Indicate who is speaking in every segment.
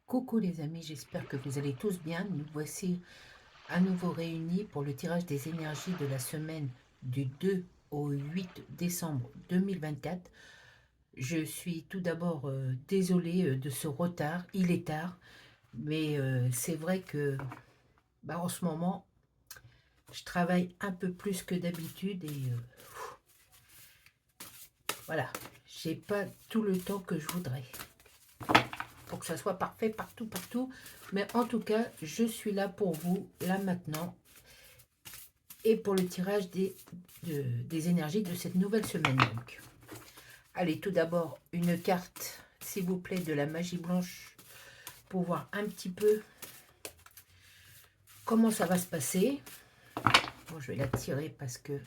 Speaker 1: Coucou les amis, j'espère que vous allez tous bien. Nous voici à nouveau réunis pour le tirage des énergies de la semaine du 2 au 8 décembre 2024. Je suis tout d'abord désolée de ce retard, il est tard, mais c'est vrai que en ce moment, je travaille un peu plus que d'habitude et voilà, j'ai pas tout le temps que je voudrais pour que ça soit parfait partout, partout. Mais en tout cas, je suis là pour vous, là maintenant, et pour le tirage des énergies de cette nouvelle semaine. Donc, allez, tout d'abord, une carte, s'il vous plaît, de la magie blanche, pour voir un petit peu comment ça va se passer. Bon, je vais la tirer parce que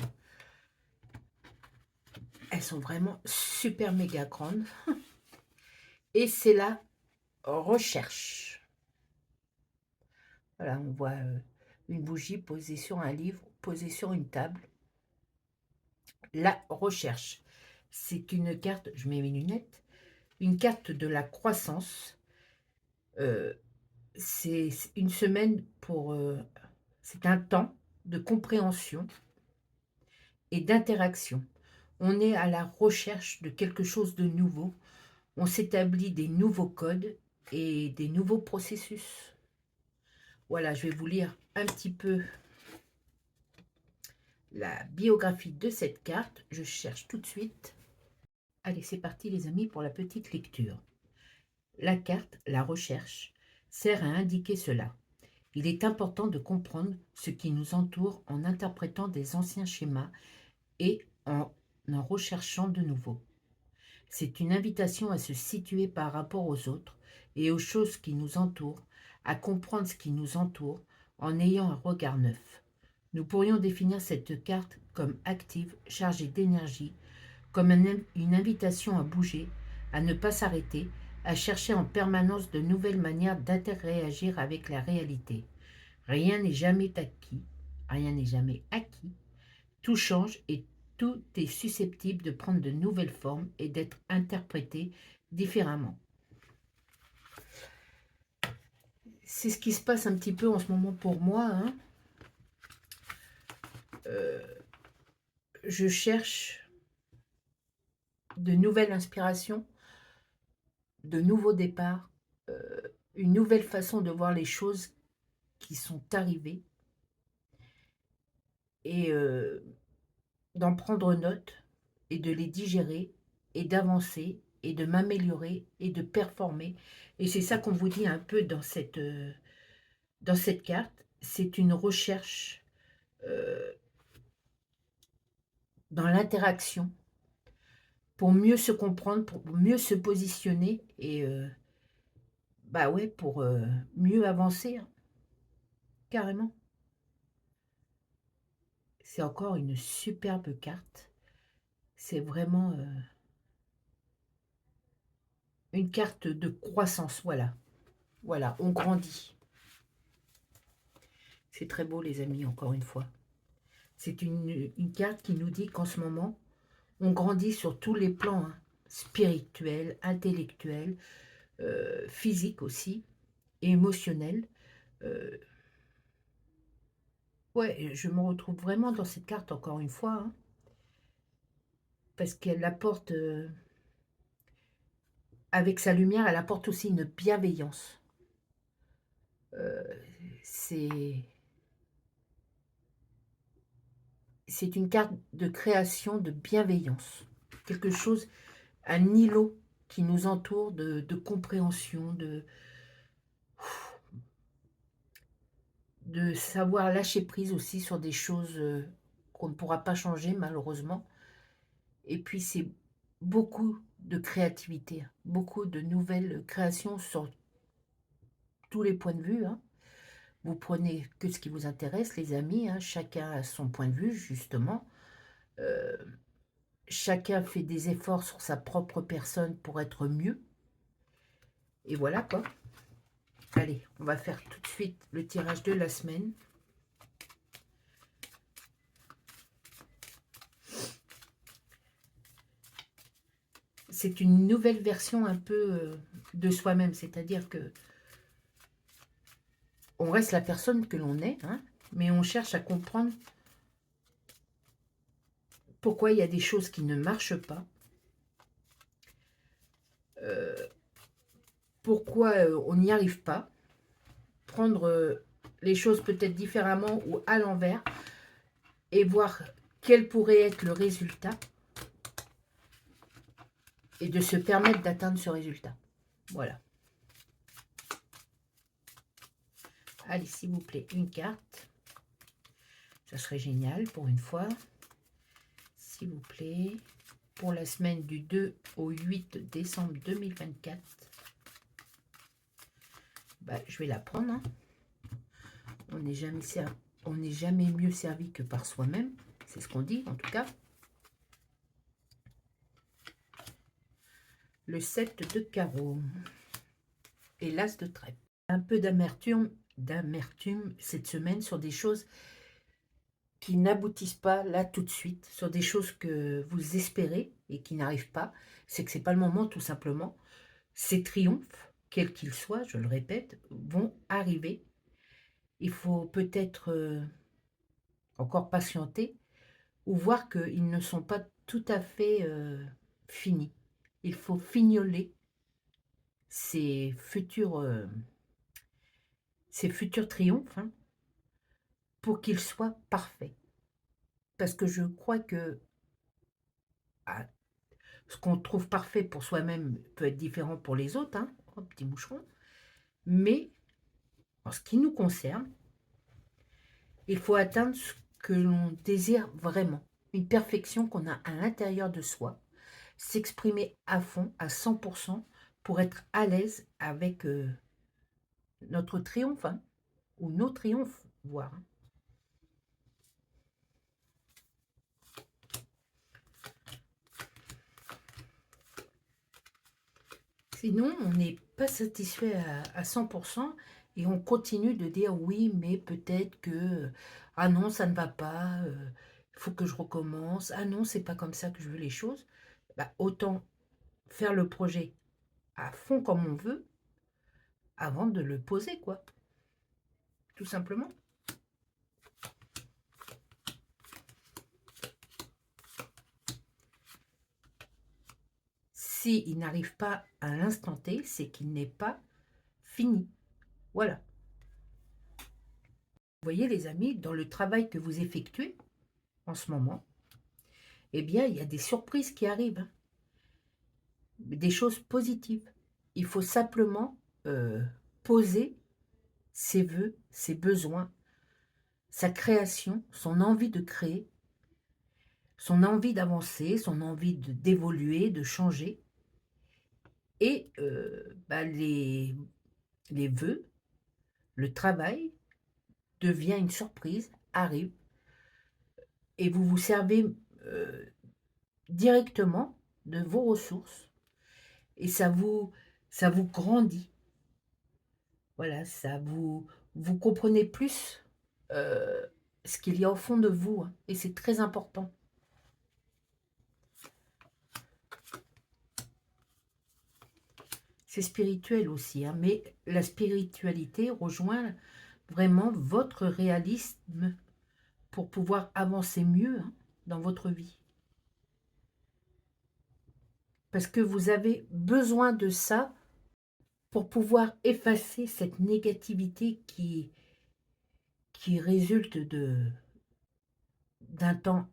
Speaker 1: elles sont vraiment super méga grandes. Et c'est la recherche. Voilà, on voit une bougie posée sur un livre, posée sur une table. La recherche. C'est une carte, je mets mes lunettes, une carte de la croissance. C'est une semaine pour... c'est un temps de compréhension et d'interaction. On est à la recherche de quelque chose de nouveau. On s'établit des nouveaux codes et des nouveaux processus. Voilà, je vais vous lire un petit peu la biographie de cette carte. Je cherche tout de suite. Allez, c'est parti les amis pour la petite lecture. La carte, la recherche, sert à indiquer cela. Il est important de comprendre ce qui nous entoure en interprétant des anciens schémas et en recherchant de nouveaux. C'est une invitation à se situer par rapport aux autres et aux choses qui nous entourent, à comprendre ce qui nous entoure en ayant un regard neuf. Nous pourrions définir cette carte comme active, chargée d'énergie, comme une invitation à bouger, à ne pas s'arrêter, à chercher en permanence de nouvelles manières d'interréagir avec la réalité. Rien n'est jamais acquis, rien n'est jamais acquis, tout change et tout est susceptible de prendre de nouvelles formes et d'être interprété différemment. C'est ce qui se passe un petit peu en ce moment pour moi, hein. Je cherche de nouvelles inspirations, de nouveaux départs, une nouvelle façon de voir les choses qui sont arrivées et d'en prendre note et de les digérer et d'avancer et de m'améliorer et de performer. Et c'est ça qu'on vous dit un peu dans cette carte. C'est une recherche dans l'interaction pour mieux se comprendre, pour mieux se positionner et bah ouais, pour mieux avancer, hein, carrément. C'est encore une superbe carte. C'est vraiment une carte de croissance, voilà. Voilà, on grandit. C'est très beau, les amis, encore une fois. C'est une carte qui nous dit qu'en ce moment, on grandit sur tous les plans, hein, spirituels, intellectuels, physiques aussi, et émotionnels. Euh, ouais, je me retrouve vraiment dans cette carte, encore une fois, hein, parce qu'elle apporte, avec sa lumière, elle apporte aussi une bienveillance. Euh, c'est c'est une carte de création, de bienveillance. Quelque chose, un îlot qui nous entoure de compréhension, de savoir lâcher prise aussi sur des choses qu'on ne pourra pas changer malheureusement. Et puis c'est beaucoup de créativité, hein, beaucoup de nouvelles créations sur tous les points de vue, hein. Vous prenez que ce qui vous intéresse, les amis, hein, chacun a son point de vue justement. Euh, Chacun fait des efforts sur sa propre personne pour être mieux. Et voilà quoi. Allez, on va faire tout de suite le tirage de la semaine. C'est une nouvelle version un peu de soi-même, c'est-à-dire que on reste la personne que l'on est, hein, mais on cherche à comprendre pourquoi il y a des choses qui ne marchent pas, pourquoi on n'y arrive pas, prendre les choses peut-être différemment ou à l'envers et voir quel pourrait être le résultat et de se permettre d'atteindre ce résultat. Voilà. Allez, s'il vous plaît, une carte. Ça serait génial pour une fois. S'il vous plaît, pour la semaine du 2 au 8 décembre 2024. Bah, je vais la prendre. Hein. On n'est jamais mieux servi que par soi-même. C'est ce qu'on dit, en tout cas. Le 7 de carreau. Et l'as de trèfle. Un peu d'amertume cette semaine sur des choses qui n'aboutissent pas là tout de suite, sur des choses que vous espérez et qui n'arrivent pas. C'est que c'est pas le moment, tout simplement. Ces triomphes, quels qu'ils soient, je le répète, vont arriver. Il faut peut-être encore patienter ou voir qu'ils ne sont pas tout à fait finis. Il faut fignoler ces futurs triomphes, hein, pour qu'ils soient parfaits. Parce que je crois que ah, ce qu'on trouve parfait pour soi-même peut être différent pour les autres, hein, oh, petit moucheron, mais en ce qui nous concerne, il faut atteindre ce que l'on désire vraiment, une perfection qu'on a à l'intérieur de soi, s'exprimer à fond, à 100%, pour être à l'aise avec notre triomphe, hein, ou nos triomphes, voire. Hein. Sinon, on n'est pas satisfait à 100% et on continue de dire oui, mais peut-être que, ah non, ça ne va pas, il faut que je recommence, ah non, c'est pas comme ça que je veux les choses. Bah, autant faire le projet à fond comme on veut avant de le poser, quoi. Tout simplement. S'il n'arrive pas à l'instant T, c'est qu'il n'est pas fini. Voilà. Vous voyez, les amis, dans le travail que vous effectuez en ce moment, eh bien, il y a des surprises qui arrivent, hein, des choses positives. Il faut simplement poser ses vœux, ses besoins, sa création, son envie de créer, son envie d'avancer, son envie d'évoluer, de changer. Et bah, les vœux, le travail devient une surprise, arrive, et vous vous servez directement de vos ressources, et ça vous grandit. Voilà, vous comprenez plus ce qu'il y a au fond de vous, hein, et c'est très important. C'est spirituel aussi, hein, mais la spiritualité rejoint vraiment votre réalisme pour pouvoir avancer mieux, hein, dans votre vie. Parce que vous avez besoin de ça pour pouvoir effacer cette négativité qui résulte d'un temps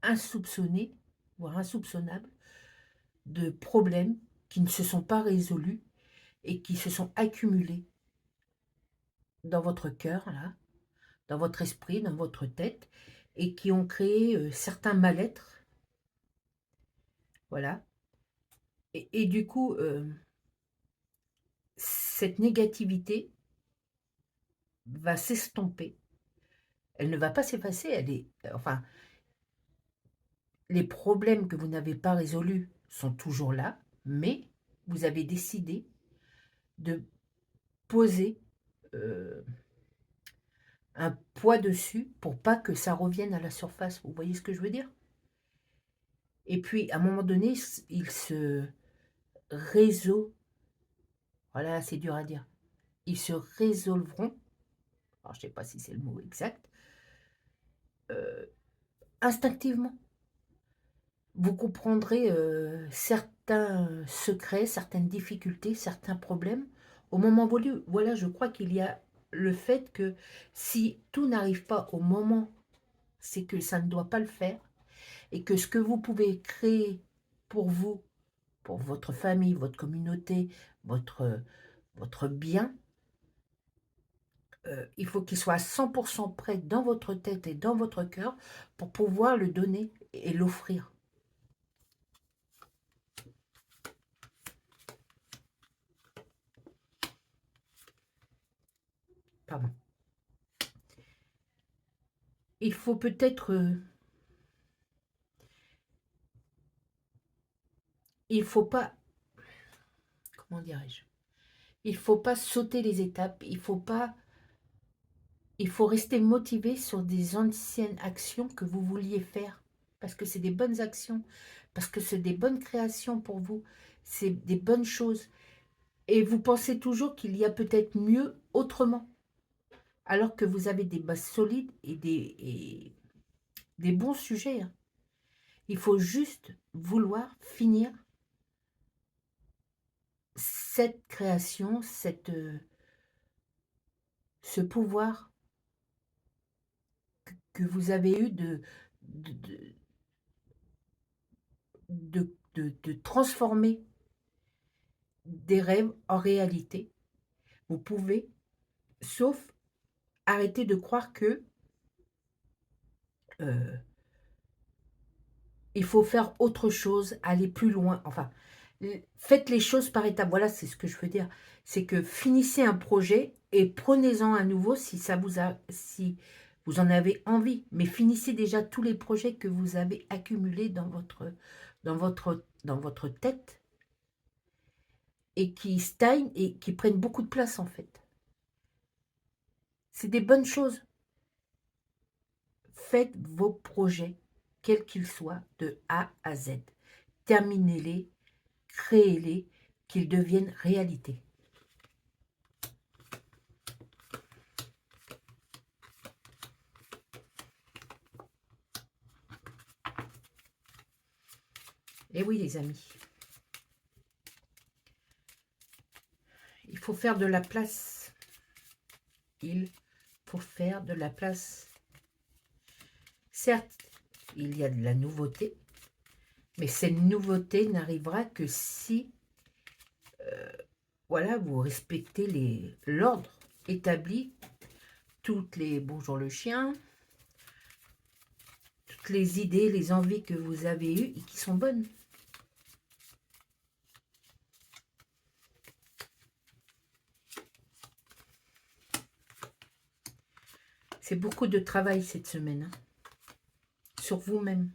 Speaker 1: insoupçonné, voire insoupçonnable, de problèmes qui ne se sont pas résolus et qui se sont accumulés dans votre cœur, là, dans votre esprit, dans votre tête, et qui ont créé certains mal-être. Voilà. Et du coup, cette négativité va s'estomper. Elle ne va pas s'effacer, enfin, les problèmes que vous n'avez pas résolus sont toujours là, mais vous avez décidé de poser un poids dessus pour pas que ça revienne à la surface. Vous voyez ce que je veux dire? Et puis, à un moment donné, il se résout. Voilà, c'est dur à dire. Ils se résolveront alors je ne sais pas si c'est le mot exact, instinctivement. Vous comprendrez, certains secrets, certaines difficultés, certains problèmes au moment voulu. Voilà, je crois qu'il y a le fait que si tout n'arrive pas au moment, c'est que ça ne doit pas le faire et que ce que vous pouvez créer pour vous, pour votre famille, votre communauté, votre, votre bien, il faut qu'il soit à 100 prêt dans votre tête et dans votre cœur pour pouvoir le donner et l'offrir. Pardon. Il faut peut-être, il faut pas, comment dirais-je? Il faut pas sauter les étapes, il faut rester motivé sur des anciennes actions que vous vouliez faire, parce que c'est des bonnes actions, parce que c'est des bonnes créations pour vous, c'est des bonnes choses. Et vous pensez toujours qu'il y a peut-être mieux autrement, alors que vous avez des bases solides et des bons sujets, hein. Il faut juste vouloir finir cette création, ce pouvoir que vous avez eu de, de, de transformer des rêves en réalité. Vous pouvez, sauf arrêter de croire que euh, il faut faire autre chose, aller plus loin. Enfin, faites les choses par étapes. Voilà, c'est ce que je veux dire. C'est que finissez un projet et prenez-en un nouveau si ça vous a, si vous en avez envie. Mais finissez déjà tous les projets que vous avez accumulés dans votre tête et qui stagnent et qui prennent beaucoup de place en fait. C'est des bonnes choses. Faites vos projets, quels qu'ils soient, de A à Z. Terminez-les, créez-les, qu'ils deviennent réalité. Et oui, les amis, il faut faire de la place. Il faut faire de la place. Certes, il y a de la nouveauté, mais cette nouveauté n'arrivera que si voilà, vous respectez l'ordre établi, toutes les bonjour le chien, toutes les idées, les envies que vous avez eues et qui sont bonnes. C'est beaucoup de travail cette semaine, hein, sur vous-même.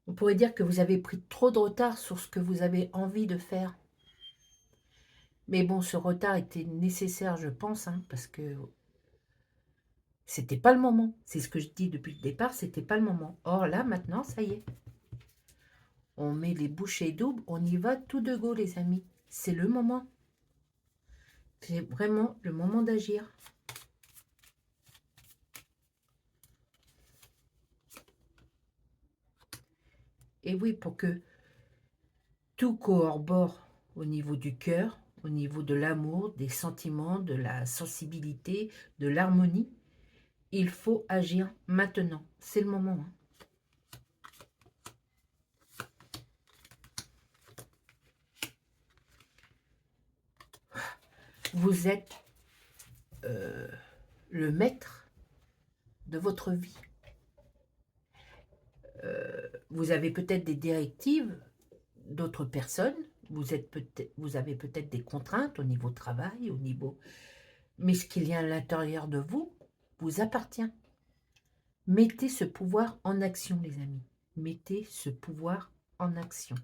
Speaker 1: On pourrait dire que vous avez pris trop de retard sur ce que vous avez envie de faire. Mais bon, ce retard était nécessaire, je pense, hein, parce que c'était pas le moment. C'est ce que je dis depuis le départ, c'était pas le moment. Or là, maintenant, ça y est. On met les bouchées doubles, on y va tout de go, les amis. C'est le moment. C'est vraiment le moment d'agir. Et oui, pour que tout corrobore au niveau du cœur, au niveau de l'amour, des sentiments, de la sensibilité, de l'harmonie, il faut agir maintenant. C'est le moment, hein. Vous êtes le maître de votre vie. Vous avez peut-être des directives d'autres personnes, vous avez peut-être des contraintes au niveau travail, au niveau... Mais ce qu'il y a à l'intérieur de vous, vous appartient. Mettez ce pouvoir en action, les amis. Mettez ce pouvoir en action.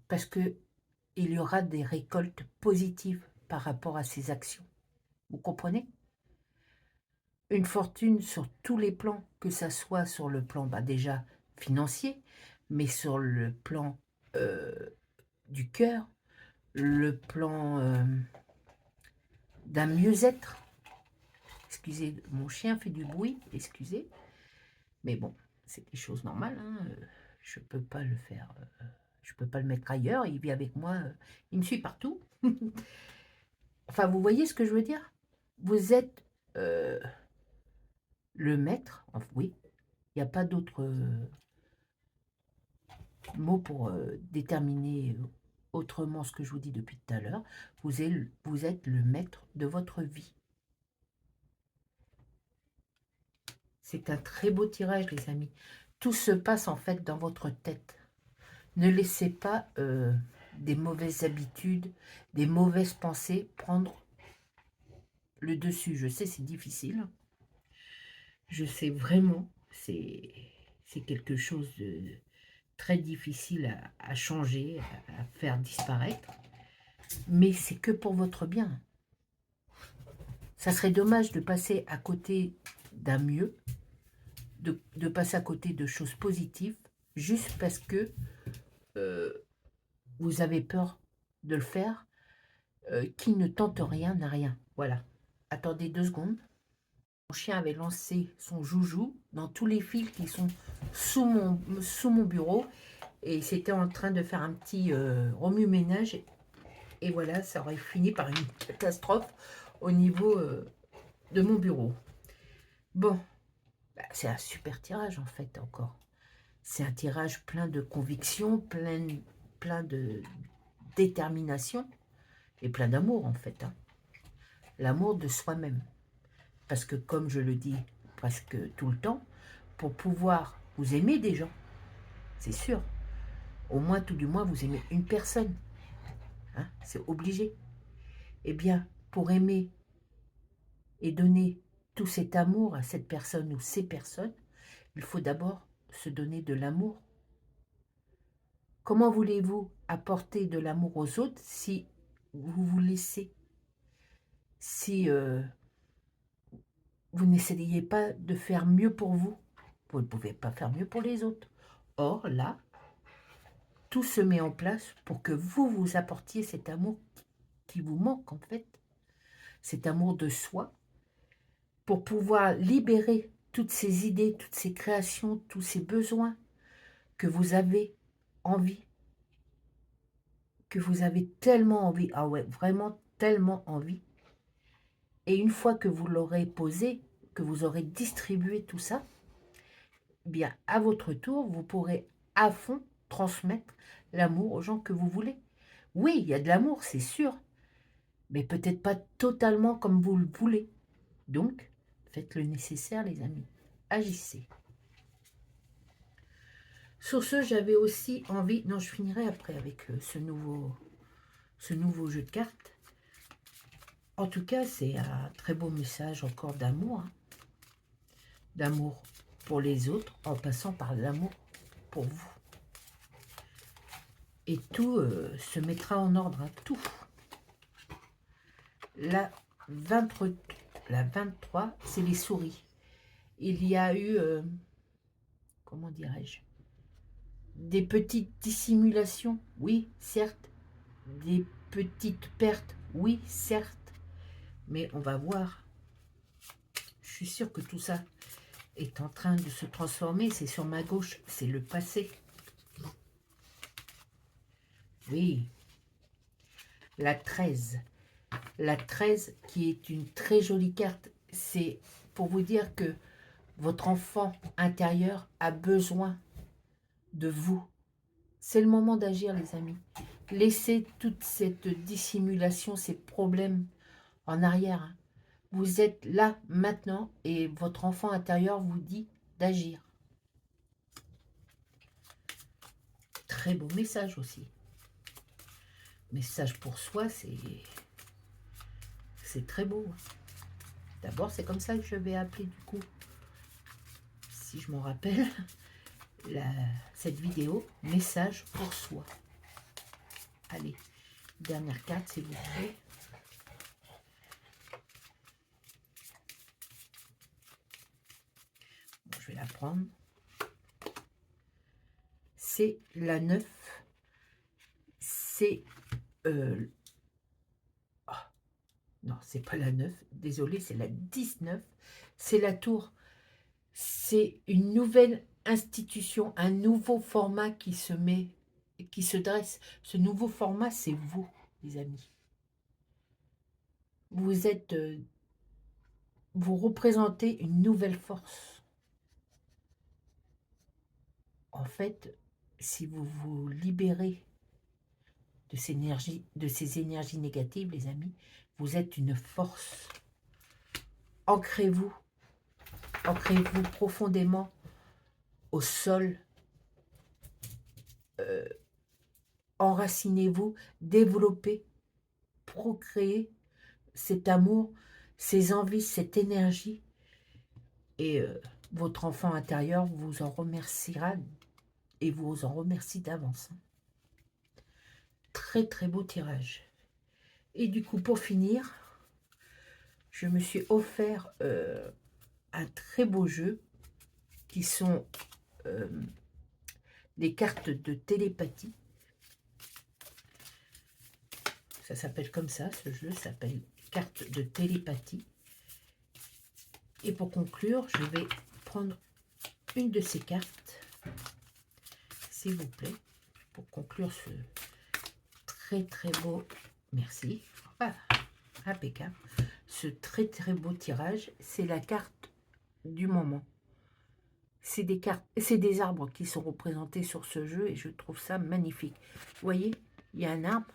Speaker 1: Parce que il y aura des récoltes positives par rapport à ces actions. Vous comprenez? une fortune sur tous les plans, que ça soit sur le plan déjà financier, mais sur le plan du cœur, le plan d'un mieux-être. Excusez, mon chien fait du bruit, excusez. Mais bon, c'est des choses normales, hein. Je peux pas le faire, je peux pas le mettre ailleurs, il vit avec moi, il me suit partout. Enfin, vous voyez ce que je veux dire? Vous êtes le maître, oui, il n'y a pas d'autre mot pour déterminer autrement ce que je vous dis depuis tout à l'heure. Vous êtes le maître de votre vie. C'est un très beau tirage, les amis. Tout se passe en fait dans votre tête. Ne laissez pas des mauvaises habitudes, des mauvaises pensées prendre le dessus. Je sais, c'est difficile. Je sais vraiment, c'est quelque chose de très difficile à changer, à faire disparaître. Mais c'est que pour votre bien. Ça serait dommage de passer à côté d'un mieux, de passer à côté de choses positives, juste parce que vous avez peur de le faire. Qui ne tente rien n'a rien. Voilà. Attendez 2 secondes. Mon chien avait lancé son joujou dans tous les fils qui sont sous mon bureau. Et c'était en train de faire un petit remue-ménage. Et voilà, ça aurait fini par une catastrophe au niveau de mon bureau. Bon, bah, c'est un super tirage en fait encore. C'est un tirage plein de conviction, plein de détermination et plein d'amour en fait. Hein. L'amour de soi-même. Parce que comme je le dis presque tout le temps, pour pouvoir vous aimer des gens, c'est sûr, au moins tout du moins vous aimez une personne. Hein, c'est obligé. Eh bien, pour aimer et donner tout cet amour à cette personne ou ces personnes, il faut d'abord se donner de l'amour. Comment voulez-vous apporter de l'amour aux autres si vous vous laissez, si vous n'essayez pas de faire mieux pour vous? Vous ne pouvez pas faire mieux pour les autres. Or, là, tout se met en place pour que vous vous apportiez cet amour qui vous manque en fait, cet amour de soi, pour pouvoir libérer toutes ces idées, toutes ces créations, tous ces besoins que vous avez envie, que vous avez tellement envie, ah ouais, vraiment tellement envie. Et une fois que vous l'aurez posé, que vous aurez distribué tout ça, eh bien à votre tour, vous pourrez à fond transmettre l'amour aux gens que vous voulez. Oui, il y a de l'amour, c'est sûr, mais peut-être pas totalement comme vous le voulez. Donc, faites le nécessaire, les amis. Agissez. Sur ce, j'avais aussi envie... Non, je finirai après avec ce nouveau jeu de cartes. En tout cas, c'est un très beau message encore d'amour. Hein. D'amour pour les autres, en passant par l'amour pour vous. Et tout se mettra en ordre. Hein, tout. La 23, c'est les souris. Il y a eu... comment dirais-je, des petites dissimulations, oui, certes. Des petites pertes, oui, certes. Mais on va voir. Je suis sûre que tout ça est en train de se transformer. C'est sur ma gauche, c'est le passé. Oui. La 13. La 13 qui est une très jolie carte. C'est pour vous dire que votre enfant intérieur a besoin de vous. C'est le moment d'agir, les amis. Laissez toute cette dissimulation, ces problèmes en arrière. Hein. Vous êtes là maintenant et votre enfant intérieur vous dit d'agir. Très beau message aussi. Message pour soi, c'est très beau. D'abord, c'est comme ça que je vais appeler du coup, si je m'en rappelle, cette vidéo, message pour soi. Allez, dernière carte s'il vous plaît. la prendre. C'est la 9. C'est... oh, non, c'est pas la 9. Désolé, c'est la 19. C'est la tour. C'est une nouvelle institution, un nouveau format qui se met, qui se dresse. Ce nouveau format, c'est vous, les amis. Vous êtes... vous représentez une nouvelle force. En fait, si vous vous libérez de ces énergies négatives, les amis, vous êtes une force. Ancrez-vous profondément au sol. Enracinez-vous, développez, procréez cet amour, ces envies, cette énergie. Et votre enfant intérieur vous en remerciera et vous en remercie d'avance. Très très beau tirage. Et du coup, pour finir, je me suis offert un très beau jeu qui sont des cartes de télépathie. Ça s'appelle comme ça, ce jeu s'appelle carte de télépathie. Et pour conclure, je vais prendre une de ces cartes, s'il vous plaît, pour conclure ce très très beau, merci, voilà, impeccable, ce très très beau tirage. C'est la carte du moment. C'est des cartes, c'est des arbres qui sont représentés sur ce jeu et je trouve ça magnifique. Vous voyez, il y a un arbre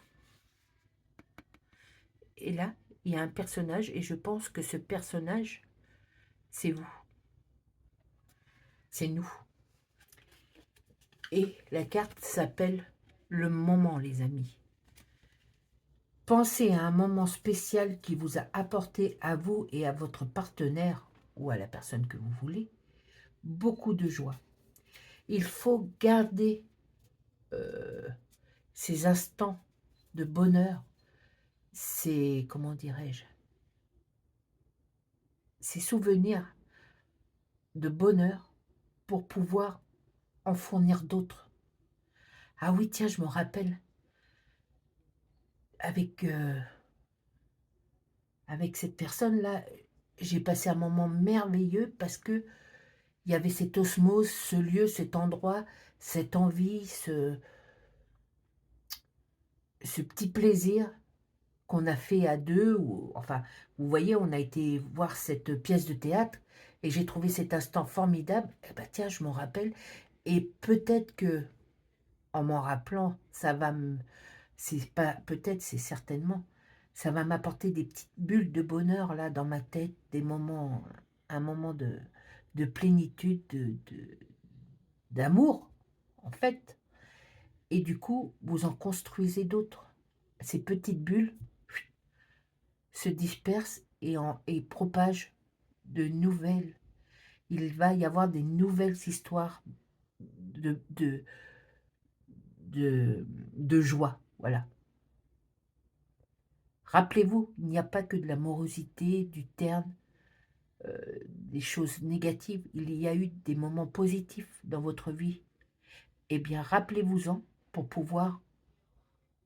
Speaker 1: et là, il y a un personnage et je pense que ce personnage, c'est vous. C'est nous. Et la carte s'appelle le moment, les amis. Pensez à un moment spécial qui vous a apporté à vous et à votre partenaire ou à la personne que vous voulez beaucoup de joie. Il faut garder ces instants de bonheur, ces, comment dirais-je, ces souvenirs de bonheur pour pouvoir en fournir d'autres. Ah oui, tiens, je me rappelle, avec cette personne-là, j'ai passé un moment merveilleux parce que il y avait cette osmose, ce lieu, cet endroit, cette envie, ce petit plaisir qu'on a fait à deux. Ou, enfin, vous voyez, on a été voir cette pièce de théâtre et j'ai trouvé cet instant formidable. Eh ben, tiens, je m'en rappelle. Et peut-être que, en m'en rappelant, ça va me... C'est pas... Peut-être, c'est certainement... Ça va m'apporter des petites bulles de bonheur, là, dans ma tête, des moments... Un moment de plénitude, d'amour, en fait. Et du coup, vous en construisez d'autres. Ces petites bulles se dispersent et propagent de nouvelles. Il va y avoir des nouvelles histoires de, de, de joie. Voilà. Rappelez-vous, il n'y a pas que de la morosité, du terne, des choses négatives. Il y a eu des moments positifs dans votre vie. Eh bien, rappelez-vous-en pour pouvoir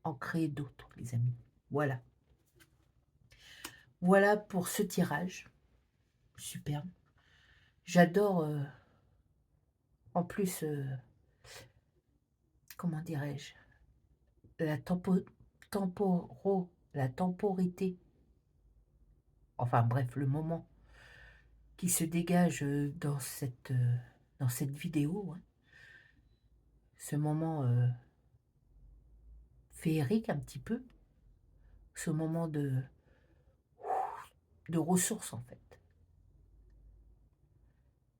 Speaker 1: en créer d'autres, les amis. Voilà. Voilà pour ce tirage. Superbe. J'adore, en plus, comment dirais-je, la la temporité, enfin bref, le moment qui se dégage dans cette vidéo, hein. Ce moment féerique un petit peu, ce moment de ressources en fait.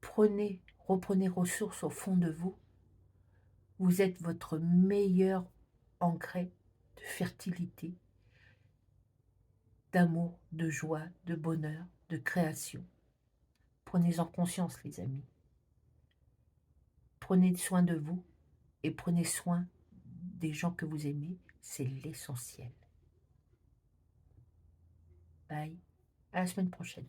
Speaker 1: Reprenez ressources au fond de vous. Vous êtes votre meilleur engrais de fertilité, d'amour, de joie, de bonheur, de création. Prenez-en conscience, les amis. Prenez soin de vous et prenez soin des gens que vous aimez. C'est l'essentiel. Bye. À la semaine prochaine.